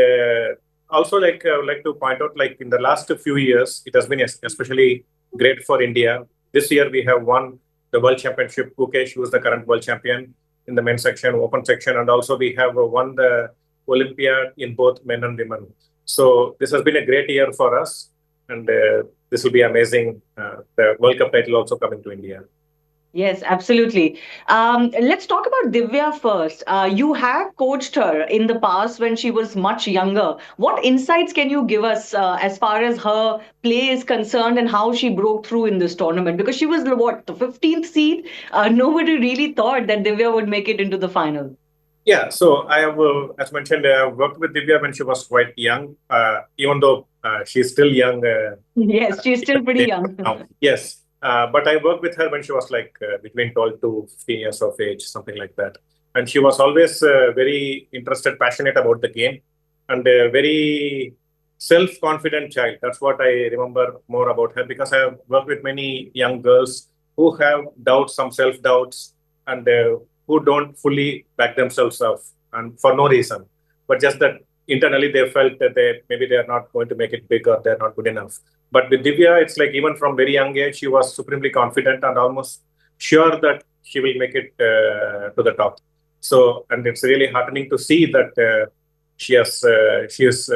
also, like I would like to point out, like in the last few years, it has been especially great for India. This year, we have won the World Championship. Kukesh, who is the current world champion in the men's section, open section, and also we have won the Olympiad in both men and women. So this has been a great year for us, and this will be amazing. The World Cup title also coming to India. Yes, absolutely. Let's talk about Divya first. You have coached her in the past when she was much younger. What insights can you give us as far as her play is concerned and how she broke through in this tournament? Because she was what, the 15th seed? Nobody really thought that Divya would make it into the final. Yeah, so I have, as mentioned, I have worked with Divya when she was quite young, even though she's still young. Yes, she's still pretty young. Now. Yes, but I worked with her when she was like between 12 to 15 years of age, something like that. And she was always very interested, passionate about the game, and a very self-confident child. That's what I remember more about her, because I have worked with many young girls who have doubts, some self-doubts, and who don't fully back themselves up, and for no reason, but just that internally they felt that maybe they are not going to make it big or they're not good enough. But with Divya, it's like even from very young age, she was supremely confident and almost sure that she will make it to the top. So, and it's really heartening to see that she is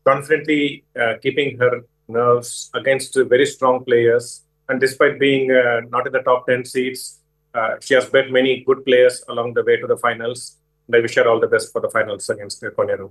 confidently keeping her nerves against very strong players. And despite being not in the top 10 seeds, she has bet many good players along the way to the finals. And I wish her all the best for the finals against Koneru.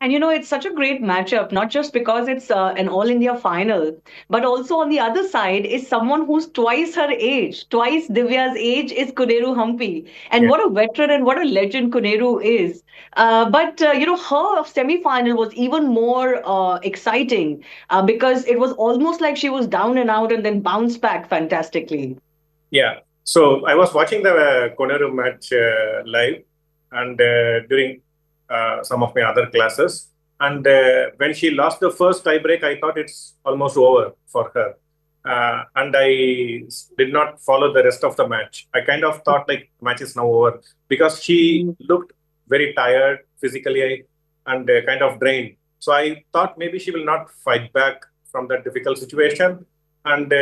And it's such a great matchup, not just because it's an All India final, but also on the other side is someone who's twice her age. Twice Divya's age is Koneru Humpy. And what a veteran and what a legend Koneru is. But her semi final was even more exciting because it was almost like she was down and out and then bounced back fantastically. Yeah. So I was watching the Koneru match live and during some of my other classes. And when she lost the first tiebreak, I thought it's almost over for her. And I did not follow the rest of the match. I kind of thought like match is now over because she looked very tired physically and kind of drained. So I thought maybe she will not fight back from that difficult situation. And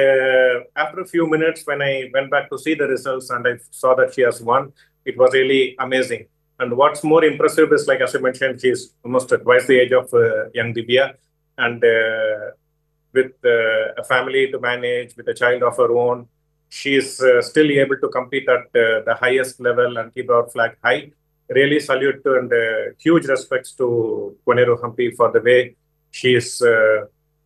after a few minutes, when I went back to see the results and I saw that she has won, it was really amazing. And what's more impressive is, like as I mentioned, she's almost twice the age of young Divya. And with a family to manage, with a child of her own, she is still able to compete at the highest level and keep our flag high. Really salute to and huge respects to Koneru Humpy for the way she is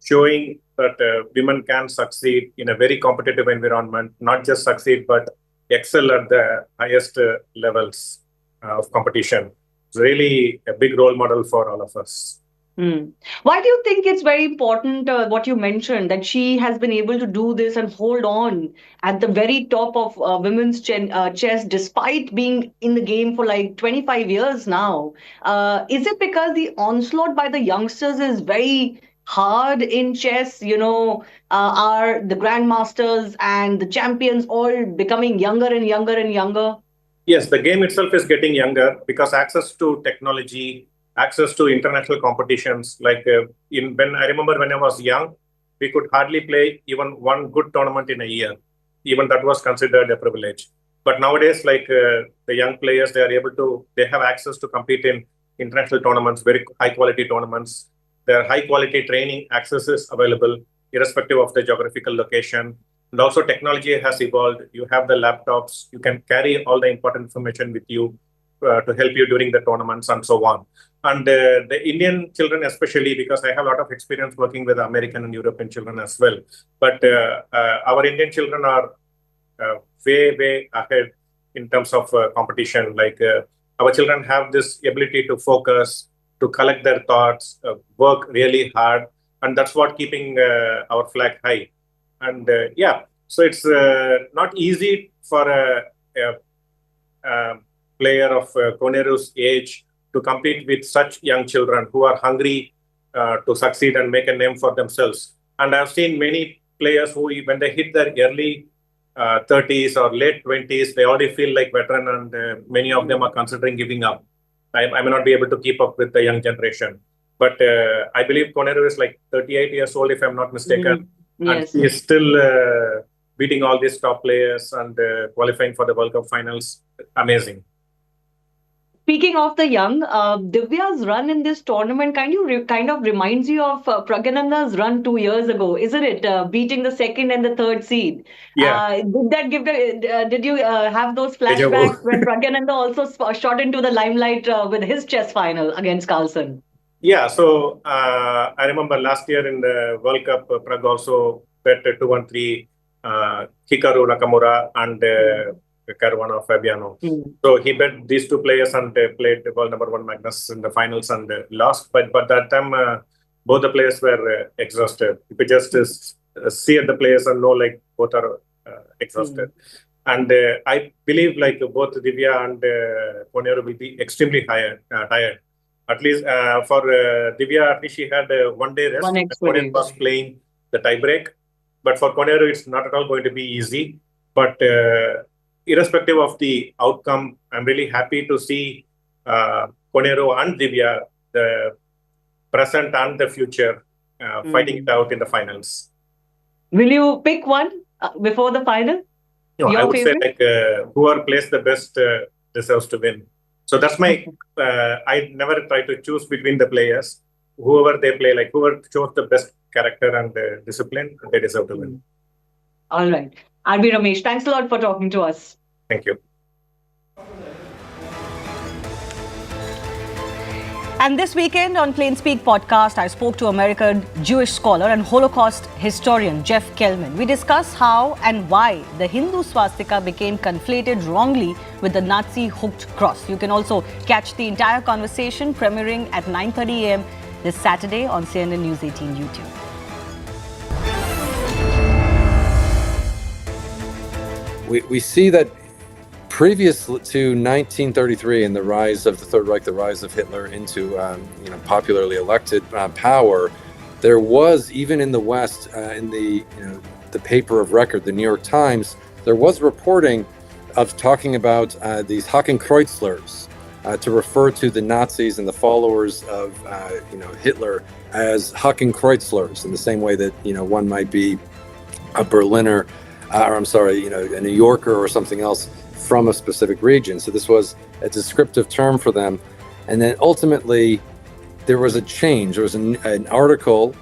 showing that women can succeed in a very competitive environment, not just succeed, but excel at the highest levels of competition. It's really a big role model for all of us. Why do you think it's very important what you mentioned, that she has been able to do this and hold on at the very top of women's chess despite being in the game for like 25 years now? Is it because the onslaught by the youngsters is very hard in chess? Are the grandmasters and the champions all becoming younger and younger and younger? Yes, the game itself is getting younger because access to technology, access to international competitions. Like when I remember when I was young, we could hardly play even one good tournament in a year. Even that was considered a privilege. But nowadays, like the young players, they have access to compete in international tournaments, very high quality tournaments. Their high quality training access is available irrespective of the geographical location. And also technology has evolved. You have the laptops. You can carry all the important information with you to help you during the tournaments and so on. And the Indian children especially, because I have a lot of experience working with American and European children as well. But our Indian children are way, way ahead in terms of competition. Like our children have this ability to focus, to collect their thoughts, work really hard. And that's what keeping our flag high. And so it's not easy for a player of Koneru's age to compete with such young children who are hungry to succeed and make a name for themselves. And I've seen many players who, when they hit their early 30s or late 20s, they already feel like veteran, and many of them are considering giving up. I may not be able to keep up with the young generation. But I believe Koneru is like 38 years old, if I'm not mistaken. Yes. And he is still beating all these top players and qualifying for the World Cup finals. Amazing. Speaking of the young, Divya's run in this tournament kind of reminds you of Pragyananda's run 2 years ago, isn't it? Beating the second and the third seed. Yeah. Did you have those flashbacks when Pragyananda also shot into the limelight with his chess final against Carlsen? Yeah, so I remember last year in the World Cup, Prag also bet 2-1-3 Hikaru Nakamura and Caruana Fabiano. So he bet these two players and played world number one Magnus in the finals and lost. But that time, both the players were exhausted. You could just see at the players and know like both are exhausted. And I believe like both Divya and Koneru will be extremely tired. At least for Divya, at least she had 1 day rest. Koneru was playing the tiebreak. But for Koneru, it's not at all going to be easy. But irrespective of the outcome, I'm really happy to see Koneru and Divya, the present and the future, fighting it out in the finals. Will you pick one before the final? No, I would say like whoever plays the best deserves to win. So that's my, I never try to choose between the players. Whoever they play, like whoever shows the best character and discipline, they deserve to win. All right. RB Ramesh, thanks a lot for talking to us. Thank you. And this weekend on Plain Speak podcast, I spoke to American Jewish scholar and Holocaust historian Jeff Kelman. We discussed how and why the Hindu swastika became conflated wrongly with the Nazi hooked cross. You can also catch the entire conversation premiering at 9:30 a.m. this Saturday on CNN News 18 YouTube. We see that previous to 1933 and the rise of the Third Reich, the rise of Hitler into popularly elected power, there was, even in the West, in the paper of record, the New York Times, there was reporting of talking about these Hakenkreuz slurs to refer to the Nazis and the followers of Hitler as Hakenkreuz slurs, in the same way that one might be a Berliner, a New Yorker or something else from a specific region. So this was a descriptive term for them. And then ultimately, there was a change. There was an article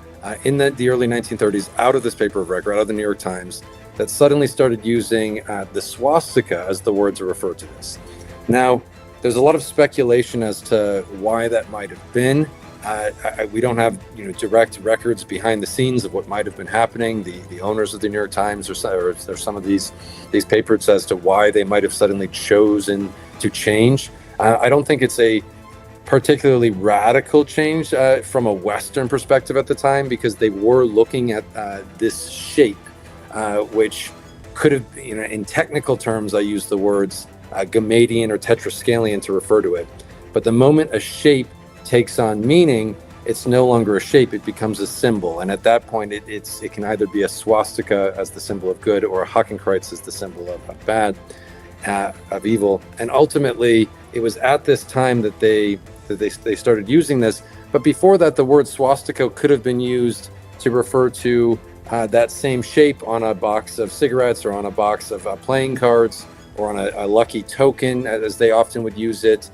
in the early 1930s out of this paper of record, out of the New York Times, that suddenly started using the swastika as the word to refer to this. Now, there's a lot of speculation as to why that might have been. We don't have direct records behind the scenes of what might have been happening. The owners of the New York Times or some of these papers as to why they might have suddenly chosen to change. I don't think it's a particularly radical change from a Western perspective at the time, because they were looking at this shape, which could have, in technical terms, I use the words Gamadian or tetrascalion to refer to it. But the moment a shape takes on meaning, it's no longer a shape, it becomes a symbol. And at that point, it can either be a swastika as the symbol of good, or a Hakenkreuz as the symbol of bad, of evil. And ultimately, it was at this time that they started using this. But before that, the word swastika could have been used to refer to that same shape on a box of cigarettes, or on a box of playing cards, or on a lucky token, as they often would use it.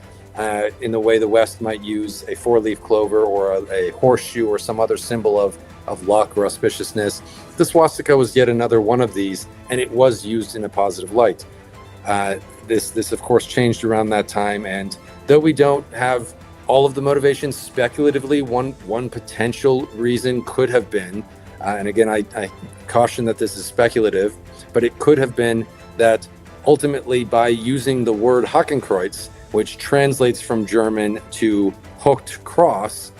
In the way the West might use a four-leaf clover, or a horseshoe, or some other symbol of luck or auspiciousness. The swastika was yet another one of these, and it was used in a positive light. This of course changed around that time, and though we don't have all of the motivations, speculatively, one potential reason could have been, and again I caution that this is speculative, but it could have been that ultimately, by using the word Hakenkreuz, which translates from German to hooked cross,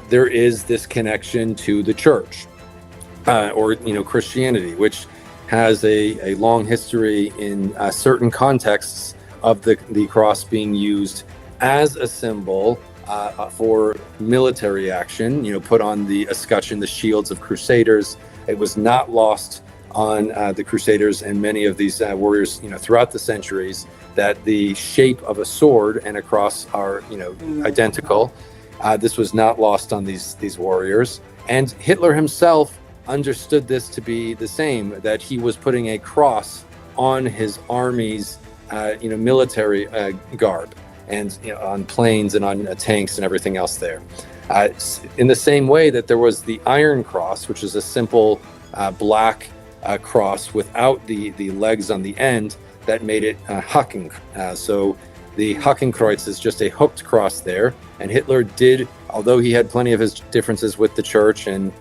there is this connection to the church, or Christianity, which has a long history in certain contexts of the cross being used as a symbol for military action. Put on the escutcheon, the shields of crusaders. It was not lost on the crusaders and many of these warriors, throughout the centuries, that the shape of a sword and a cross are, identical. This was not lost on these warriors. And Hitler himself understood this to be the same, that he was putting a cross on his army's, military garb. and on planes and on tanks and everything else there. In the same way that there was the Iron Cross, which is a simple black cross without the legs on the end that made it Haken. So the Hakenkreuz is just a hooked cross there, and Hitler did, although he had plenty of his differences with the church and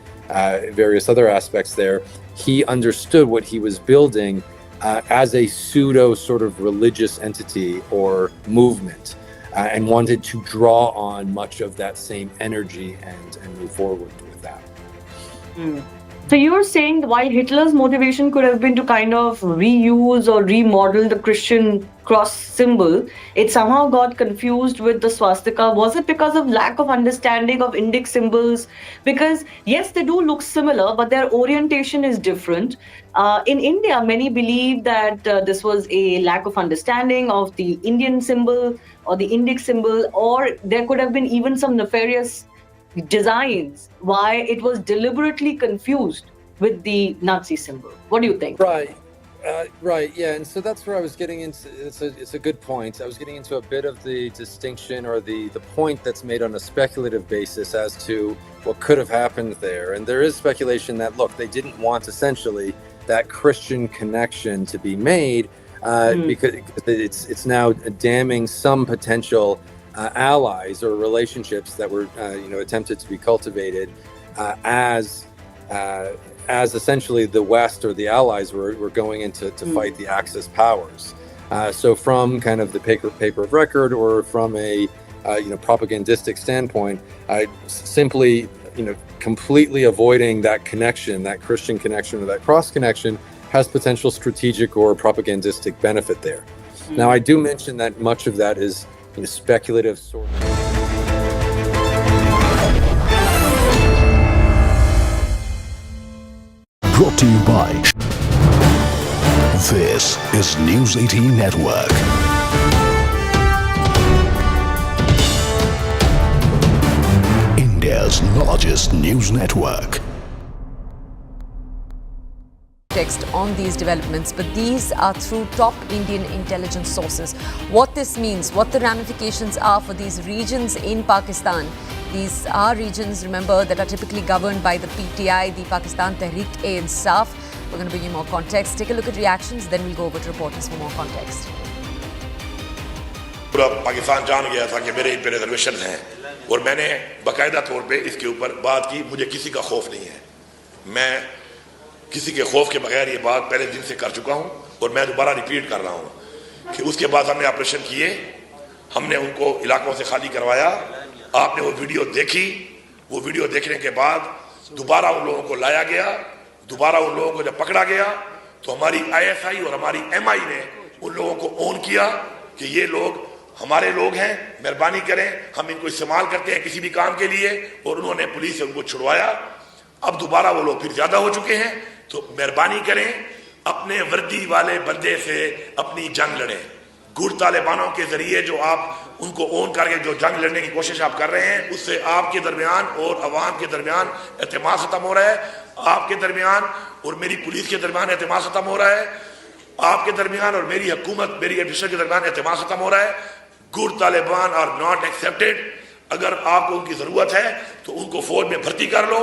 various other aspects there, he understood what he was building as a pseudo sort of religious entity or movement, and wanted to draw on much of that same energy and move forward with that. So you're saying while Hitler's motivation could have been to kind of reuse or remodel the Christian cross symbol, it somehow got confused with the swastika. Was it because of lack of understanding of Indic symbols? Because yes, they do look similar, but their orientation is different. In India, many believe that this was a lack of understanding of the Indian symbol or the Indic symbol, or there could have been even some nefarious designs why it was deliberately confused with the Nazi symbol. What do you think? Right, yeah, and so that's where I was getting into. It's a good point. I was getting into a bit of the distinction or the point that's made on a speculative basis as to what could have happened there. And there is speculation that, look, they didn't want essentially that Christian connection to be made because it's now damning some potential allies or relationships that were attempted to be cultivated as essentially the West or the allies were going into to fight the Axis powers. So from kind of the paper of record or from a propagandistic standpoint, simply completely avoiding that connection, that Christian connection or that cross connection, has potential strategic or propagandistic benefit there. Now, I do mention that much of that is speculative sort of. Brought to you by This is News 18 Network. India's largest news network. Text on these developments, but these are through top Indian intelligence sources. What this means, what the ramifications are for these regions in Pakistan. These are regions, remember, that are typically governed by the PTI, the Pakistan Tehreek-e-Insaf. We're going to bring you more context. Take a look at reactions, then we'll go over to reporters for more context. पूरा पाकिस्तान जान गया था कि मेरे इन पे reservation हैं और मैंने बाकायदा तौर पे इसके ऊपर बात की। मुझे किसी का खौफ नहीं है, मैं किसी के खौफ के बगैर ये बात पहले दिन से कर चुका हूं और मैं दोबारा रिपीट कर रहा हूं कि उसके बाद हमने ऑपरेशन किए, हमने उनको इलाकों से खाली करवाया। आपने वो वीडियो देखी, वो वीडियो देखने के बाद दोबारा उन लोगों को लाया गया, दोबारा उन लोगों को जब पकड़ा गया तो हमारी ISI और हमारी MI ने उन लोगों को ऑन किया कि ये लोग हमारे लोग हैं, मेहरबानी करें, हम इनको इस्तेमाल करते हैं किसी भी काम के लिए, और उन्होंने पुलिस से उनको छुड़वाया। अब दोबारा वो लोग फिर ज्यादा हो चुके हैं, तो मेहरबानी करें अपने वर्दी वाले बंदे से अपनी जंग लड़ें। गुड़ तालिबानों के जरिए जो आप उनको ऑन करके जो जंग लड़ने की कोशिश आप कर रहे हैं, उससे आपके दरमियान और अवाम के दरमियान एतमाद खत्म हो रहा है, आपके दरमियान और मेरी पुलिस के दरमियान एतमाद खत्म हो रहा है, आपके दरमियान और मेरी हुकूमत, मेरी एडमिनिस्ट्रेशन के दरमियान एतमाद खत्म हो रहा है। गुड़ तालिबान आर नॉट एक्सेप्टेड। अगर आपको उनकी जरूरत है तो उनको फौज में भर्ती कर लो।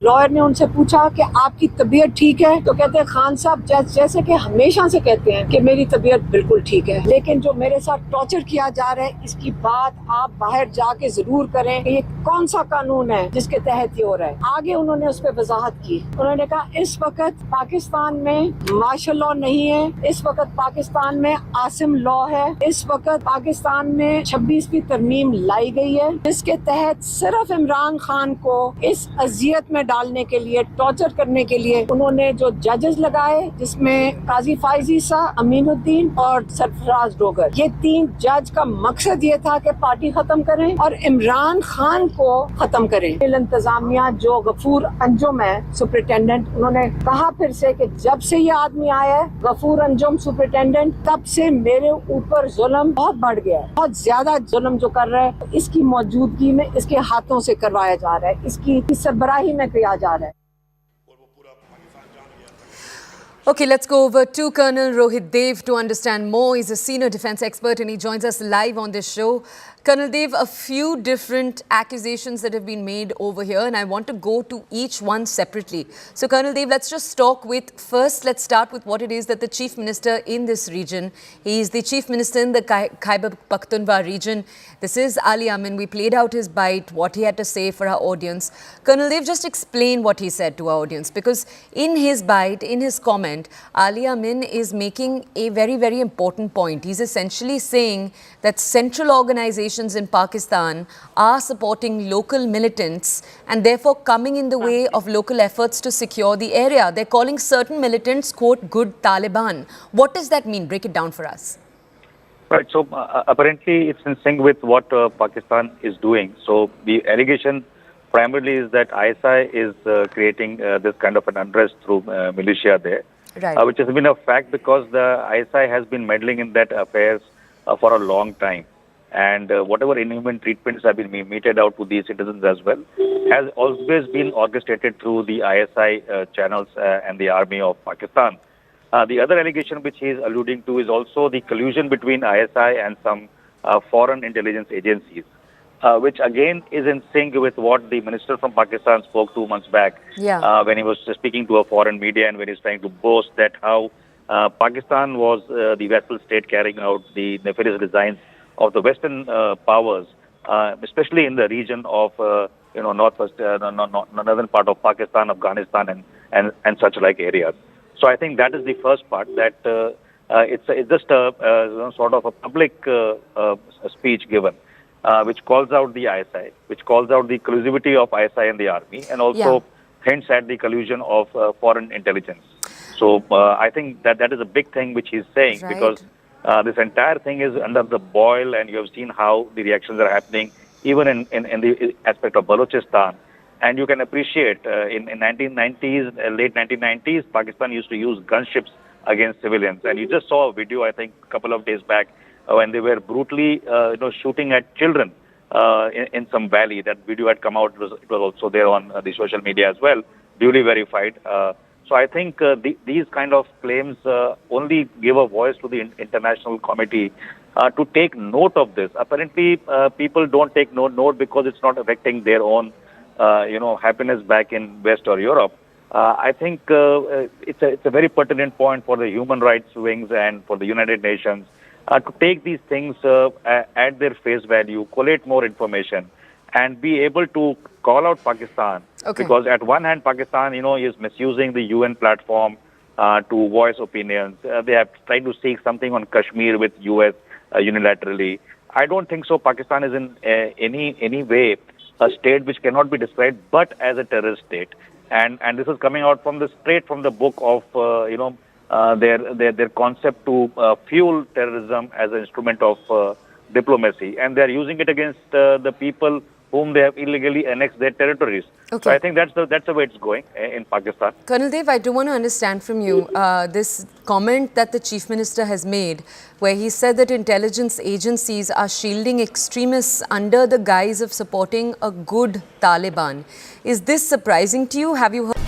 लॉयर ने उनसे पूछा कि आपकी तबीयत ठीक है, तो कहते हैं खान साहब जैसे कि हमेशा से कहते हैं कि मेरी तबीयत बिल्कुल ठीक है, लेकिन जो मेरे साथ टॉर्चर किया जा रहा है इसकी बात आप बाहर जाके जरूर करें कि ये कौन सा कानून है जिसके तहत ये हो रहा है। आगे उन्होंने उस पर वजाहत की, उन्होंने कहा इस वक्त पाकिस्तान में मार्शल लॉ नहीं है, इस वक्त पाकिस्तान में आसिम लॉ है, इस वक्त पाकिस्तान में 26वीं तरमीम लाई गई है जिसके तहत सिर्फ इमरान खान को इस अजियत में डालने के लिए, टॉर्चर करने के लिए उन्होंने जो जजेस लगाए, जिसमें काजी फाइजी सा, अमीनुद्दीन और सरफराज डोगर, ये 3 जज का मकसद ये था कि पार्टी खत्म करें और इमरान खान को खत्म करें। इंतजामिया जो गफूर अंजुम है सुपरिटेंडेंट, उन्होंने कहा फिर से कि जब से ये आदमी आया है गफूर अंजुम सुपरिटेंडेंट, तब से मेरे ऊपर जुल्म बहुत बढ़ गया है, बहुत ज्यादा जुल्म जो कर रहा है इसकी मौजूदगी में इसके हाथों से करवाया जा रहा है, इसकी सरबराही में किया जा रहा है। Okay, let's go over to Colonel Rohit Dev to understand more. He's a senior defense expert and he joins us live on this show. Colonel Dev, a few different accusations that have been made over here, and I want to go to each one separately. So, Colonel Dev, let's just talk with, first, let's start with what it is that the Chief Minister in this region, he is the Chief Minister in the Khyber Pakhtunkhwa region. This is Ali Amin. We played out his bite, what he had to say for our audience. Colonel Dev, just explain what he said to our audience, because in his bite, in his comment, Ali Amin is making a very, very important point. He's essentially saying that central organizations in Pakistan are supporting local militants and therefore coming in the way of local efforts to secure the area. They're calling certain militants, quote, good Taliban. What does that mean? Break it down for us. Right. So apparently it's in sync with what Pakistan is doing. So the allegation primarily is that ISI is creating this kind of an unrest through militia there, right. Which has been a fact because the ISI has been meddling in that affairs for a long time. And whatever inhuman treatments have been meted out to these citizens as well has always been orchestrated through the ISI channels and the army of Pakistan. The other allegation which he is alluding to is also the collusion between ISI and some foreign intelligence agencies, which again is in sync with what the minister from Pakistan spoke 2 months back when he was speaking to a foreign media and when he was trying to boast that how Pakistan was the vassal state carrying out the nefarious designs of the Western powers, especially in the region of northwest, northern part of Pakistan, Afghanistan, and such like areas. So I think that is the first part. That it's just a sort of a public speech given, which calls out the ISI, which calls out the collusivity of ISI and the army, and also hints at the collusion of foreign intelligence. So I think that is a big thing which he's saying, because this entire thing is under the boil, and you have seen how the reactions are happening, even in the aspect of Balochistan. And you can appreciate in 1990s, late 1990s, Pakistan used to use gunships against civilians. And you just saw a video, I think, a couple of days back, when they were brutally shooting at children in some valley. That video had come out. It was also there on the social media as well, duly verified. So I think these kind of claims only give a voice to the international committee to take note of this. Apparently, people don't take note because it's not affecting their own, happiness back in West or Europe. I think it's a very pertinent point for the human rights wings and for the United Nations to take these things at their face value, collate more information, and be able to call out Pakistan. Because at one hand, Pakistan, is misusing the UN platform to voice opinions. They have tried to seek something on Kashmir with US unilaterally. I don't think so. Pakistan is in any way a state which cannot be described but as a terrorist state. And this is coming out straight from the book of, their concept to fuel terrorism as an instrument of diplomacy. And they're using it against the people whom they have illegally annexed their territories. So I think that's the way it's going in Pakistan. Colonel Dev, I do want to understand from you this comment that the Chief Minister has made, where he said that intelligence agencies are shielding extremists under the guise of supporting a good Taliban. Is this surprising to you? Have you heard?